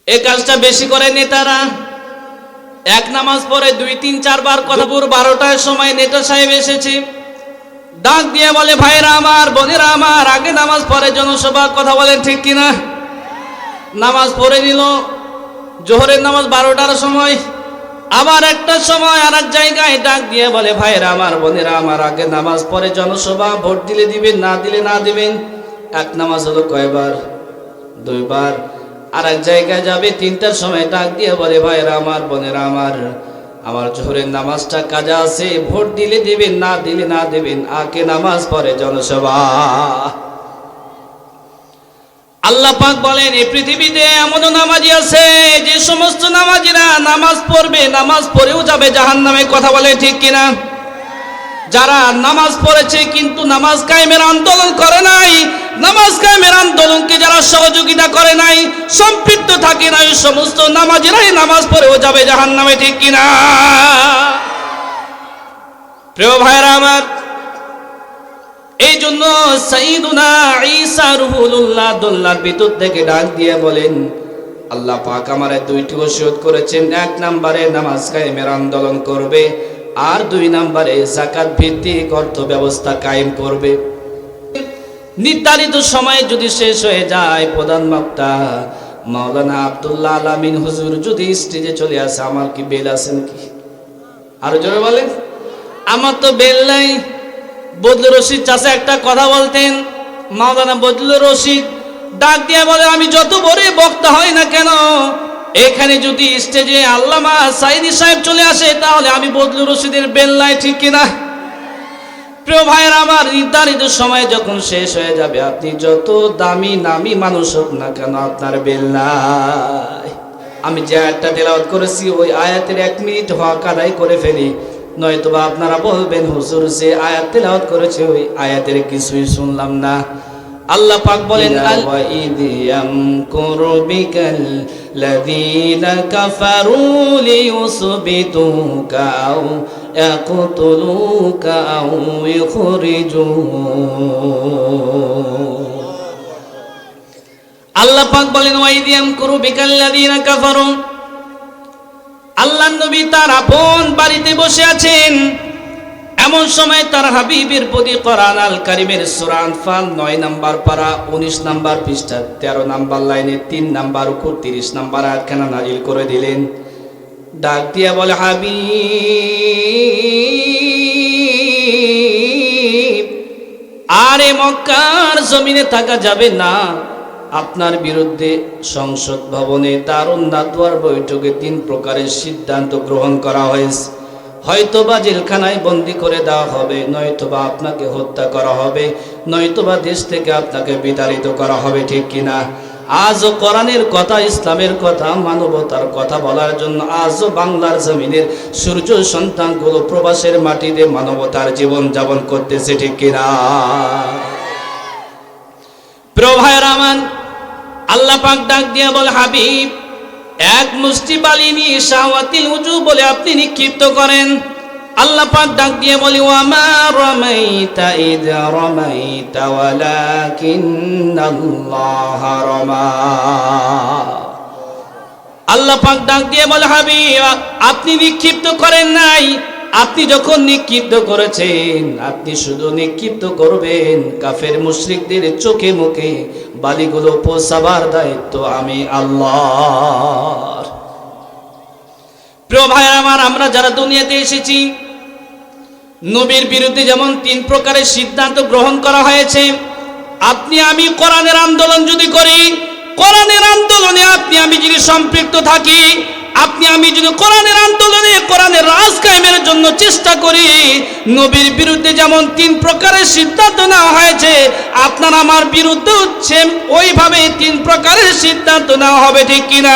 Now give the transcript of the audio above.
এই কাজটা বেশি করে নেতারা। এক নামাজ পড়ে 2-3-4 বার কথা। পুরো 12টার সময় নেতা সাহেব এসেছে, ডাক দিয়ে বলে, ভাইরা আমার, বোনেরা আমার, আগে নামাজ পড়ে জনসভা। কথা বলেন ঠিক কিনা? নামাজ পড়ে নিল, জোহরের নামাজ 12টার সময়। আবার একটা সময় আর এক জায়গায় ডাক দিয়ে বলে, ভাইরা আমার, বোনেরা আমার, আগে নামাজ পড়ে জনসভা, ভোট দিলে দিবেন, না দিলে না দিবেন। এক নামাজ হলো কয়বার? 2 বার। আর এক জায়গায় যাবে 3টার সময়, ডাক দিয়ে বলে, ভাইরা আমার, বোনেরা আমার, আমার জোহরের নামাজটা কাজা আছে, ভোট দিলে দিবেন, না দিলে না দিবেন, আগে নামাজ পড়ে জনসভা। আল্লাহ পাক বলেন, এই পৃথিবীতে এমনও নামাজি আছে যে সমস্ত নামাজিরা নামাজ পড়বে, নামাজ পড়েও যাবে জাহান্নামে। কথা বলে ঠিক কিনা? যারা নামাজ পড়েছে কিন্তু নামাজ কায়েমের আন্দোলন করে নাই, নামাজ কায়েমের আন্দোলনকে যারা সহযোগিতা করে নাই, সম্পৃক্ত থাকে নাই, সমস্ত নামাজিরাই নামাজ পড়েও যাবে জাহান্নামে। ঠিক কিনা? প্রিয় ভাইরা আমার, এই জন্য সাইয়্যিদুনা ঈসা রুহুল্লাহ দোল্লার ভিতর থেকে ডাক দিয়ে বলেন, আল্লাহ পাক আমারে 2টি ওসিয়ত করেছেন। 1 নম্বরে নামাজ কায়েমের আন্দোলন করবে, আর 2 নম্বরে যাকাত ভিত্তিক অর্থ ব্যবস্থা কায়েম করবে। নির্ধারিত সময় যদি শেষ হয়ে যায়, প্রধান বক্তা মাওলানা আব্দুল্লাহ আল আমিন হুজুর যদি স্টেজে চলে আসে, আমার কি বেল আছে নাকি? আরো জোরে বলেন। আমার তো বেল নাই। বদলুর রশিদ চাচা একটা কথা বলতেন, মাওলানা বদলুর রশিদ ডাক দিয়ে বলে, আমি যত বড় বক্তা হই না কেন, এখানে যদি স্টেজে আল্লামা সাইদি সাহেব চলে আসে, তাহলে আমি বদলুর রশিদের বেল নাই। ঠিক কিনা? প্রিয় ভাইয়ের আমার, নির্ধারিত সময় যখন শেষ হয়ে যাবে, আপনি যত দামি নামি মানুষ হোক না কেন, আপনার বেল নাই। আমি যে আয়াতটা তেলাওয়াত করেছি, ওই আয়াতের 1 মিনিট হক আদায় করে ফেলি, নয়তোবা আপনারা বলবেন, হুজুর যে আয়াত তেলাওয়াত করেছে ওই আয়াতের কিছুই শুনলাম না। আল্লাহ পাক বলেন, ওয়াইদিয়াম কুরবিকাল লাযীনা কাফারু লিয়ুসবিতুকা আও ইয়াকতুলুকা আও ইখরিজুক। আল্লাহ পাক বলেন, ওয়াইদিয়াম কুরবিকাল লাযীনা কাফারু। আল্লাহ নবী তার আপন বাড়িতে বসে আছেন, এমন সময় তার হাবিবের প্রতি কোরআন আল কারীমের সূরা আনফাল 9 নম্বর পারা 19 নম্বর পৃষ্ঠা 13 নম্বর লাইনে 3 নম্বর রুকু 30 নম্বর আয়াতখানা নাযিল করে দিলেন। ডাক দিয়া বলে, হাবিব, আরে মক্কার জমিনে থাকা যাবে না। আপনার বিরুদ্ধে সংসদ ভবনে দারুন নাদওয়ার বৈঠকে 3 প্রকারের সিদ্ধান্ত গ্রহণ করা হয়েছে। হয়তোবা জেলখানায় বন্দী করে দেওয়া হবে, নয়তোবা আপনাকে হত্যা করা হবে, নয়তোবা দেশ থেকে আপনাকে বিতাড়িত করা হবে। ঠিক কিনা? আজও কোরআনের কথা, ইসলামের কথা, মানবতার কথা বলার জন্য আজও বাংলার জমিনের সূর্য সন্তানগুলো প্রবাসের মাটিতে মানবতার জীবন যাপন করতেছে। ঠিক কিনা? প্রিয় ভাইরা আমার, আল্লাহ পাক ডাক দিয়া বলে, হাবিব, 1 মুষ্টি বালি নিয়ে শাওয়াতিল উজু বলে আপনি নিক্ষিপ্ত করেন। আল্লাহ পাক ডাক দিয়ে বলে, ওয়ামা রামাইতা ইয রামাইতা ওয়ালাকিন্নাল্লাহা রামা। আল্লাহ পাক ডাক দিয়ে বলে, হাবিব, আপনি নিক্ষিপ্ত করেন নাই। আপনি যখন নিক্ষিপ্ত করেছেন, আপনি শুধু নিক্ষিপ্ত করবেন, কাফের মুশরিকদের চোখে মুখে বালিগুলো পৌঁছাবার দায়িত্ব আমি আল্লাহর। প্রিয় ভাইরা আমার, আমরা যারা দুনিয়াতে এসেছি, নবীর বিরুদ্ধে যেমন 3 প্রকারের সিদ্ধান্ত গ্রহণ করা হয়েছে, আপনি আমি কোরআনের আন্দোলন যদি করি, কোরআনের আন্দোলনে আপনি আমি যদি সম্পৃক্ত থাকি, আপনি আমি যদি কোরআনের আন্দোলনে কোরআনের রাজ কায়েমের জন্য চেষ্টা করি, নবীর বিরুদ্ধে যেমন 3 প্রকারের সিদ্ধান্ত নেওয়া হয়েছে, আপনার আমার বিরুদ্ধে হচ্ছে ওইভাবে 3 প্রকারের সিদ্ধান্ত নেওয়া হবে। ঠিক কিনা?